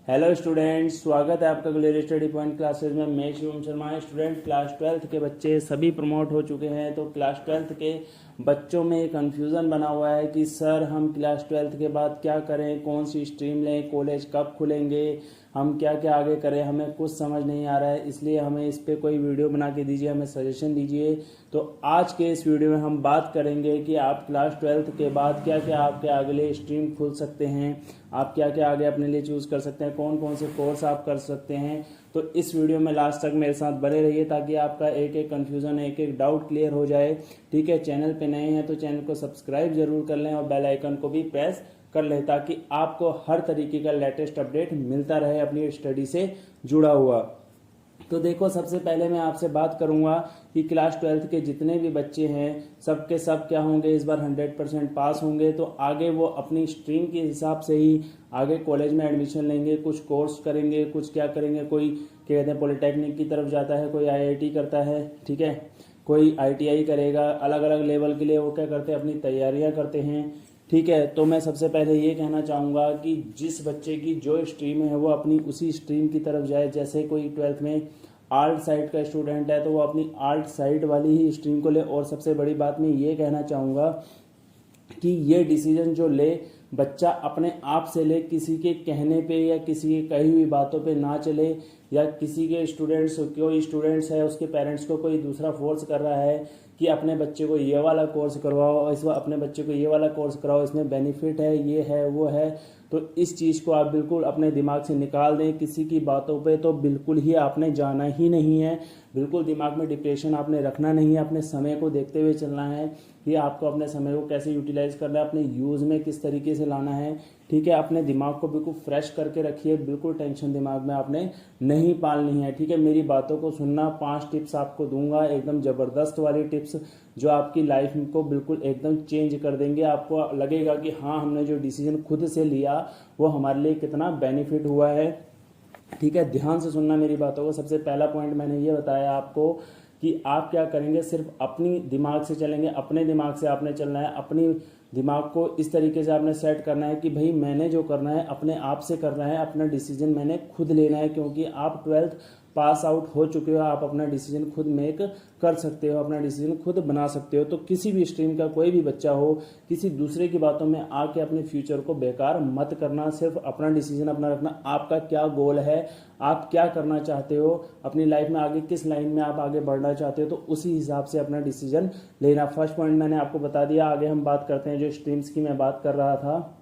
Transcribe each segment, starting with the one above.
Hello students, स्वागत है आपका ग्लोरी स्टडी पॉइंट क्लासेस में। मैं Shivam Sharma. Student, class 12th के बच्चे सभी प्रमोट हो चुके हैं। तो क्लास 12th के बच्चों में एक कन्फ्यूज़न बना हुआ है कि सर हम क्लास 12th के बाद क्या करें, कौन सी स्ट्रीम लें, कॉलेज कब खुलेंगे, हम क्या क्या आगे करें, हमें कुछ समझ नहीं आ रहा है। इसलिए हमें इस पर कोई वीडियो बना के दीजिए, हमें सजेशन दीजिए। तो आज के इस वीडियो में हम बात करेंगे कि आप क्लास 12th के बाद क्या क्या आपके अगले स्ट्रीम खुल सकते हैं, आप क्या क्या आगे अपने लिए चूज़ कर सकते हैं, कौन कौन से कोर्स आप कर सकते हैं। तो इस वीडियो में लास्ट तक मेरे साथ बने रहिए ताकि आपका एक एक कन्फ्यूज़न, एक एक डाउट क्लियर हो जाए। ठीक है, चैनल पे नए हैं तो चैनल को सब्सक्राइब जरूर कर लें और बेल आइकन को भी प्रेस कर लें ताकि आपको हर तरीके का लेटेस्ट अपडेट मिलता रहे अपनी स्टडी से जुड़ा हुआ। तो देखो, सबसे पहले मैं आपसे बात करूंगा कि क्लास 12th के जितने भी बच्चे हैं सबके सब क्या होंगे, इस बार 100% पास होंगे। तो आगे वो अपनी स्ट्रीम के हिसाब से ही आगे कॉलेज में एडमिशन लेंगे, कुछ कोर्स करेंगे, कुछ क्या करेंगे। कोई क्या कहते हैं पॉलिटेक्निक की तरफ जाता है, कोई आईआईटी करता है, ठीक है, कोई आईटीआई करेगा। अलग अलग लेवल के लिए वो क्या करते हैं, अपनी तैयारियां करते हैं। ठीक है, तो मैं सबसे पहले ये कहना चाहूँगा कि जिस बच्चे की जो स्ट्रीम है वो अपनी उसी स्ट्रीम की तरफ जाए। जैसे कोई 12th में आर्ट साइड का स्टूडेंट है तो वो अपनी आर्ट साइड वाली ही स्ट्रीम को ले। और सबसे बड़ी बात मैं ये कहना चाहूँगा कि ये डिसीजन जो ले बच्चा अपने आप से ले, किसी के कहने पे या किसी के कही हुई बातों पे ना चले, या किसी के स्टूडेंट्स, कोई स्टूडेंट्स है उसके पेरेंट्स को कोई दूसरा फोर्स कर रहा है कि अपने बच्चे को ये वाला कोर्स करवाओ, अपने बच्चे को ये वाला कोर्स कराओ, इसमें बेनिफिट है, ये है वो है। तो इस चीज़ को आप बिल्कुल अपने दिमाग से निकाल दें। किसी की बातों पे तो बिल्कुल ही आपने जाना ही नहीं है। बिल्कुल दिमाग में डिप्रेशन आपने रखना नहीं है। अपने समय को देखते हुए चलना है कि आपको अपने समय को कैसे यूटिलाइज करना है, अपने यूज़ में किस तरीके से लाना है। ठीक है, अपने दिमाग को बिल्कुल फ्रेश करके रखिए। बिल्कुल टेंशन दिमाग में आपने नहीं पालनी है। ठीक है, मेरी बातों को सुनना। 5 टिप्स आपको दूंगा, एकदम ज़बरदस्त वाली टिप्स जो आपकी लाइफ को बिल्कुल एकदम चेंज कर देंगे। आपको लगेगा कि हाँ, हमने जो डिसीजन खुद से लिया वो हमारे लिए कितना बेनिफिट हुआ है। ठीक है, ध्यान से सुनना मेरी बातों को। सबसे पहला पॉइंट मैंने ये बताया आपको कि आप क्या करेंगे, सिर्फ अपनी दिमाग से चलेंगे। अपने दिमाग से आपने चलना है। अपनी दिमाग को इस तरीके से आपने सेट करना है कि भाई मैंने जो करना है अपने आप से करना है, अपना डिसीजन मैंने खुद लेना है। क्योंकि आप 12th पास आउट हो चुके हो, आप अपना डिसीजन खुद मेक कर सकते हो, अपना डिसीजन खुद बना सकते हो। तो किसी भी स्ट्रीम का कोई भी बच्चा हो, किसी दूसरे की बातों में आके अपने फ्यूचर को बेकार मत करना। सिर्फ अपना डिसीजन अपना रखना। आपका क्या गोल है, आप क्या करना चाहते हो अपनी लाइफ में, आगे किस लाइन में आप आगे बढ़ना चाहते हो, तो उसी हिसाब से अपना डिसीजन लेना। फर्स्ट पॉइंट मैंने आपको बता दिया। आगे हम बात करते हैं जो स्ट्रीम्स की मैं बात कर रहा था।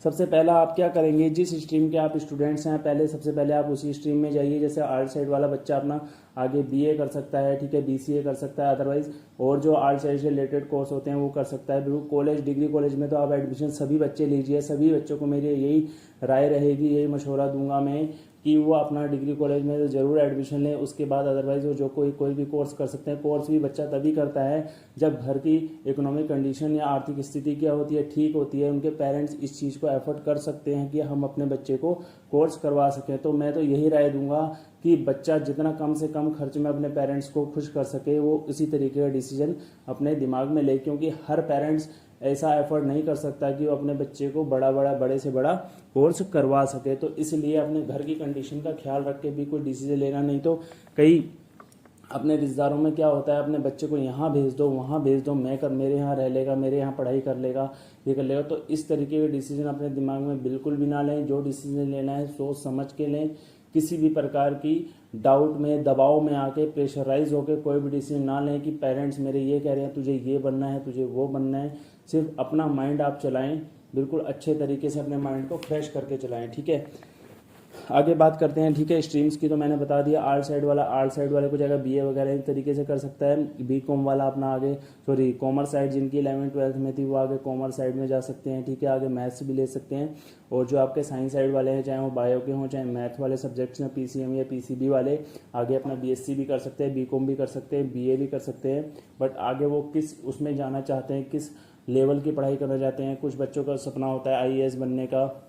सबसे पहला आप क्या करेंगे, जिस स्ट्रीम के आप स्टूडेंट्स हैं पहले सबसे पहले आप उसी स्ट्रीम में जाइए। जैसे आर्ट साइड वाला बच्चा अपना आगे बीए कर सकता है, ठीक है, बीसीए कर सकता है, अदरवाइज और जो आर्ट साइड से रिलेटेड कोर्स होते हैं वो कर सकता है। बिल्कुल कॉलेज, डिग्री कॉलेज में तो आप एडमिशन सभी बच्चे लीजिए। सभी बच्चों को मेरी यही राय रहेगी, यही मशवरा दूंगा मैं कि वो अपना डिग्री कॉलेज में ज़रूर एडमिशन लें। उसके बाद अदरवाइज वो जो कोई भी कोर्स कर सकते हैं। कोर्स भी बच्चा तभी करता है जब घर की इकोनॉमिक कंडीशन या आर्थिक स्थिति क्या होती है, ठीक होती है। उनके पेरेंट्स इस चीज़ को एफर्ट कर सकते हैं कि हम अपने बच्चे को कोर्स करवा सकें। तो मैं तो यही राय दूंगा कि बच्चा जितना कम से कम खर्च में अपने पेरेंट्स को खुश कर सके वो इसी तरीके का डिसीजन अपने दिमाग में ले। क्योंकि हर पेरेंट्स ऐसा एफर्ट नहीं कर सकता कि वो अपने बच्चे को बड़े से बड़ा कोर्स करवा सके। तो इसलिए अपने घर की कंडीशन का ख्याल रख के भी कोई डिसीजन लेना। नहीं तो कई अपने रिश्तेदारों में क्या होता है, अपने बच्चे को यहाँ भेज दो, वहाँ भेज दो, मेरे यहाँ रह लेगा, मेरे यहाँ पढ़ाई कर लेगा, ये कर लेगा। तो इस तरीके के डिसीजन अपने दिमाग में बिल्कुल भी ना लें। जो डिसीजन लेना है सोच समझ के लें। किसी भी प्रकार की डाउट में, दबाव में आके प्रेशराइज होकर कोई भी डिसीजन ना लें कि पेरेंट्स मेरे ये कह रहे हैं, तुझे ये बनना है, तुझे वो बनना है। सिर्फ अपना माइंड आप चलाएं, बिल्कुल अच्छे तरीके से अपने माइंड को फ्रेश करके चलाएं। ठीक है, आगे बात करते हैं। ठीक है, स्ट्रीम्स की तो मैंने बता दिया। आर्ट साइड वाले को जाएगा बीए वगैरह इस तरीके से कर सकता है। बीकॉम वाला अपना आगे कॉमर्स साइड जिनकी 11th 12th में थी वो आगे कॉमर्स साइड में जा सकते हैं। ठीक है, आगे मैथ्स भी ले सकते हैं। और जो आपके साइंस साइड वाले हैं, चाहे वो बायो के हों चाहे मैथ वाले सब्जेक्ट्स में, पीसीएम या पीसीबी वाले, आगे अपना बीएससी भी कर सकते हैं, बीकॉम भी कर सकते हैं, बीए भी कर सकते हैं। बट आगे वो किस उसमें जाना चाहते हैं, किस लेवल की पढ़ाई करना चाहते हैं। कुछ बच्चों का सपना होता है आईएएस बनने का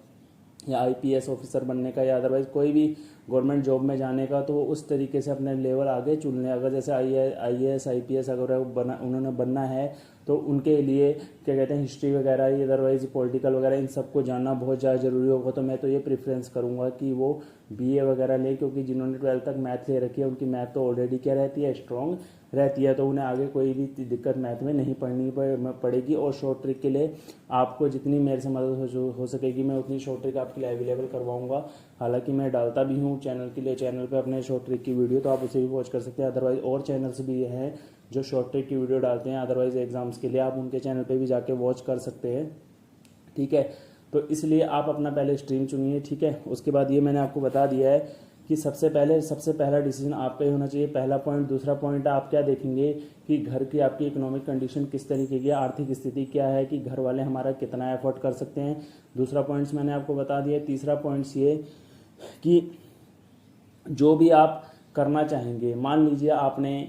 या आईपीएस ऑफिसर बनने का या अदरवाइज कोई भी गवर्नमेंट जॉब में जाने का। तो वो उस तरीके से अपने लेवल आगे चुन लें। अगर जैसे आईएएस आईपीएस अगर उन्होंने बनना है तो उनके लिए क्या कहते हैं हिस्ट्री वगैरह या अदरवाइज पॉलिटिकल वगैरह इन सबको जानना बहुत ज़्यादा ज़रूरी होगा। तो मैं तो ये प्रेफरेंस करूँगा कि वो बीए वगैरह ले, क्योंकि जिन्होंने 12th तक मैथ ले रखी है उनकी मैथ तो ऑलरेडी क्या रहती है, स्ट्रॉन्ग रहती है, तो उन्हें आगे कोई भी दिक्कत मैथ में नहीं पड़ेगी। और शॉर्ट ट्रिक के लिए आपको जितनी मेरे से मदद हो सकेगी मैं उतनी शॉर्ट ट्रिक आपके लिए अवेलेबल करवाऊंगा। हालांकि मैं डालता भी हूँ चैनल के लिए, चैनल पे अपने शॉर्ट ट्रिक की वीडियो, तो आप उसे भी वॉच कर सकते हैं। अदरवाइज और चैनल्स भी हैं जो शॉर्ट ट्रिक की वीडियो डालते हैं अदरवाइज एग्जाम्स के लिए, आप उनके चैनल पे भी जाके वॉच कर सकते हैं, ठीक है। तो इसलिए आप अपना पहले स्ट्रीम चुनिए, ठीक है। उसके बाद ये मैंने आपको बता दिया है कि सबसे पहला डिसीजन आपका ही होना चाहिए, पहला पॉइंट। दूसरा पॉइंट आप क्या देखेंगे कि घर की आपकी इकोनॉमिक कंडीशन किस तरीके की है, आर्थिक स्थिति क्या है, कि घर वाले हमारा कितना एफर्ट कर सकते हैं। दूसरा पॉइंट्स मैंने आपको बता दिया। तीसरा पॉइंट्स ये कि जो भी आप करना चाहेंगे, मान लीजिए आपने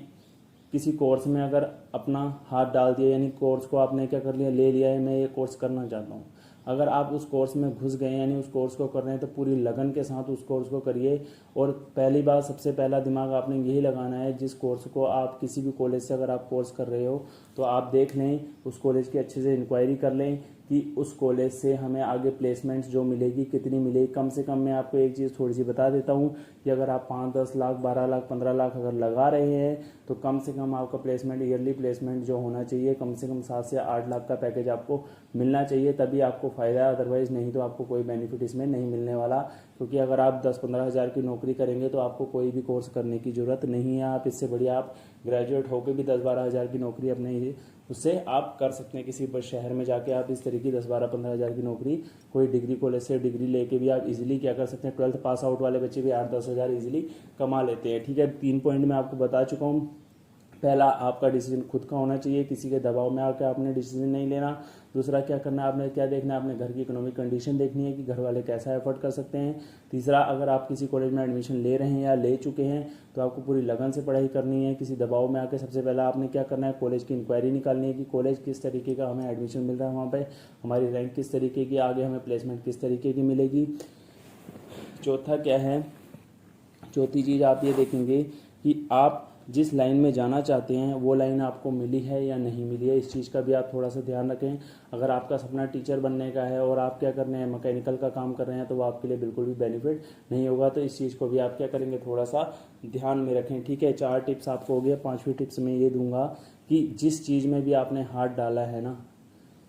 किसी कोर्स में अगर अपना हाथ डाल दिया, यानी कोर्स को आपने क्या कर लिया, ले लिया है, मैं ये कोर्स करना चाहता हूँ। अगर आप उस कोर्स में घुस गए यानी उस कोर्स को कर रहे हैं तो पूरी लगन के साथ उस कोर्स को करिए। और पहली बात, सबसे पहला दिमाग आपने यही लगाना है, जिस कोर्स को आप किसी भी कॉलेज से अगर आप कोर्स कर रहे हो तो आप देख लें, उस कॉलेज की अच्छे से इंक्वायरी कर लें कि उस कॉलेज से हमें आगे प्लेसमेंट्स जो मिलेगी कितनी मिलेगी। कम से कम मैं आपको एक चीज़ थोड़ी सी बता देता हूँ कि अगर आप 5-10 लाख 12 लाख 15 लाख अगर लगा रहे हैं तो कम से कम आपका प्लेसमेंट, ईयरली प्लेसमेंट जो होना चाहिए कम से कम 7 से 8 लाख का पैकेज आपको मिलना चाहिए, तभी आपको फ़ायदा है। अदरवाइज नहीं तो आपको कोई बेनिफिट इसमें नहीं मिलने वाला, क्योंकि अगर आप 10-15 हज़ार की नौकरी करेंगे तो आपको कोई भी कोर्स करने की ज़रूरत नहीं है। आप इससे बढ़िया आप ग्रेजुएट होकर भी 10-12 हज़ार की नौकरी अपने उससे आप कर सकते हैं। किसी शहर में जाके आप इस तरीके 10-12-15 हज़ार की नौकरी कोई डिग्री कॉलेज से डिग्री लेके भी आप इजीली क्या कर सकते हैं। 12th पास आउट वाले बच्चे भी 8-10 हज़ार ईजिली कमा लेते हैं, ठीक है। 3 पॉइंट मैं आपको बता चुका हूँ। पहला, आपका डिसीजन खुद का होना चाहिए, किसी के दबाव में आकर आपने डिसीजन नहीं लेना। दूसरा, क्या करना है आपने, क्या देखना है, आपने घर की इकोनॉमिक कंडीशन देखनी है कि घर वाले कैसा एफर्ट कर सकते हैं। तीसरा, अगर आप किसी कॉलेज में एडमिशन ले रहे हैं या ले चुके हैं तो आपको पूरी लगन से पढ़ाई करनी है, किसी दबाव में आके। सबसे पहला आपने क्या करना है, कॉलेज की इंक्वायरी निकालनी है कि कॉलेज किस तरीके का हमें एडमिशन मिल रहा है, वहाँ पर हमारी रैंक किस तरीके की, आगे हमें प्लेसमेंट किस तरीके की मिलेगी। चौथा क्या है, चौथी चीज़ आप ये देखेंगे कि आप जिस लाइन में जाना चाहते हैं वो लाइन आपको मिली है या नहीं मिली है, इस चीज़ का भी आप थोड़ा सा ध्यान रखें। अगर आपका सपना टीचर बनने का है और आप क्या कर रहे हैं, मैकेनिकल का काम कर रहे हैं, तो वो आपके लिए बिल्कुल भी बेनिफिट नहीं होगा। तो इस चीज़ को भी आप क्या करेंगे, थोड़ा सा ध्यान में रखें, ठीक है। 4 टिप्स आपको हो गया। 5वीं टिप्स में ये दूंगा कि जिस चीज़ में भी आपने हाथ डाला है ना,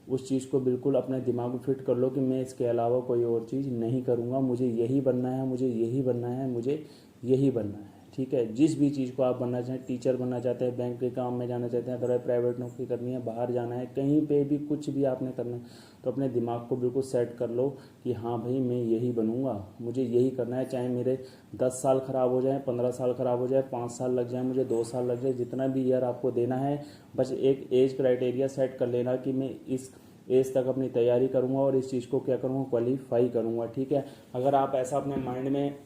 उस चीज़ को बिल्कुल अपने दिमाग में फिट कर लो कि मैं इसके अलावा कोई और चीज़ नहीं करूँगा, मुझे यही बनना है, मुझे यही बनना है, मुझे यही बनना है, ठीक है। जिस भी चीज़ को आप बनना चाहें, टीचर बनना चाहते हैं, बैंक के काम में जाना चाहते हैं, अगर प्राइवेट नौकरी करनी है, बाहर जाना है, कहीं पे भी कुछ भी आपने करना है, तो अपने दिमाग को बिल्कुल सेट कर लो कि हाँ भाई मैं यही बनूंगा, मुझे यही करना है। चाहे मेरे 10 साल ख़राब हो जाए, 15 साल ख़राब हो जाए, 5 साल लग जाए, मुझे 2 साल लग जाए, जितना भी ईयर आपको देना है, बस एक एज क्राइटेरिया सेट कर लेना कि मैं इस एज तक अपनी तैयारी करूँगा और इस चीज़ को क्या करूँगा, क्वालिफाई करूँगा, ठीक है। अगर आप ऐसा अपने माइंड में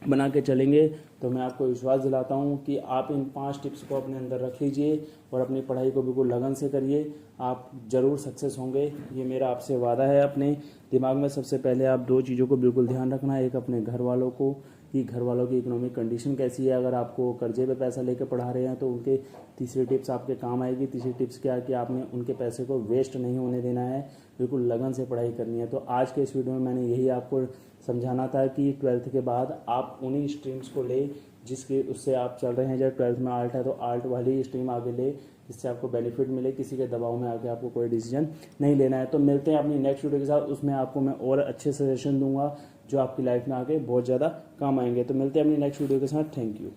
बना के चलेंगे तो मैं आपको विश्वास दिलाता हूँ कि आप इन 5 टिप्स को अपने अंदर रख लीजिए और अपनी पढ़ाई को बिल्कुल लगन से करिए, आप ज़रूर सक्सेस होंगे, ये मेरा आपसे वादा है। अपने दिमाग में सबसे पहले आप 2 चीज़ों को बिल्कुल ध्यान रखना है, एक अपने घर वालों को कि घर वालों की इकोनॉमिक कंडीशन कैसी है, अगर आपको कर्जे पे पैसा लेकर पढ़ा रहे हैं तो उनके तीसरी टिप्स आपके काम आएगी। तीसरी टिप्स क्या है कि आपने उनके पैसे को वेस्ट नहीं होने देना है, बिल्कुल लगन से पढ़ाई करनी है। तो आज के इस वीडियो में मैंने यही आपको समझाना था कि 12th के बाद आप उन्हीं स्ट्रीम्स को ले जिसके उससे आप चल रहे हैं। जब 12th में आर्ट है तो आर्ट वाली स्ट्रीम आगे ले जिससे आपको बेनिफिट मिले, किसी के दबाव में आके आपको कोई डिसीजन नहीं लेना है। तो मिलते हैं अपनी नेक्स्ट वीडियो के साथ, उसमें आपको मैं और अच्छे सजेशन दूंगा जो आपकी लाइफ में आके बहुत ज़्यादा काम आएंगे। तो मिलते हैं अपनी नेक्स्ट वीडियो के साथ, थैंक यू।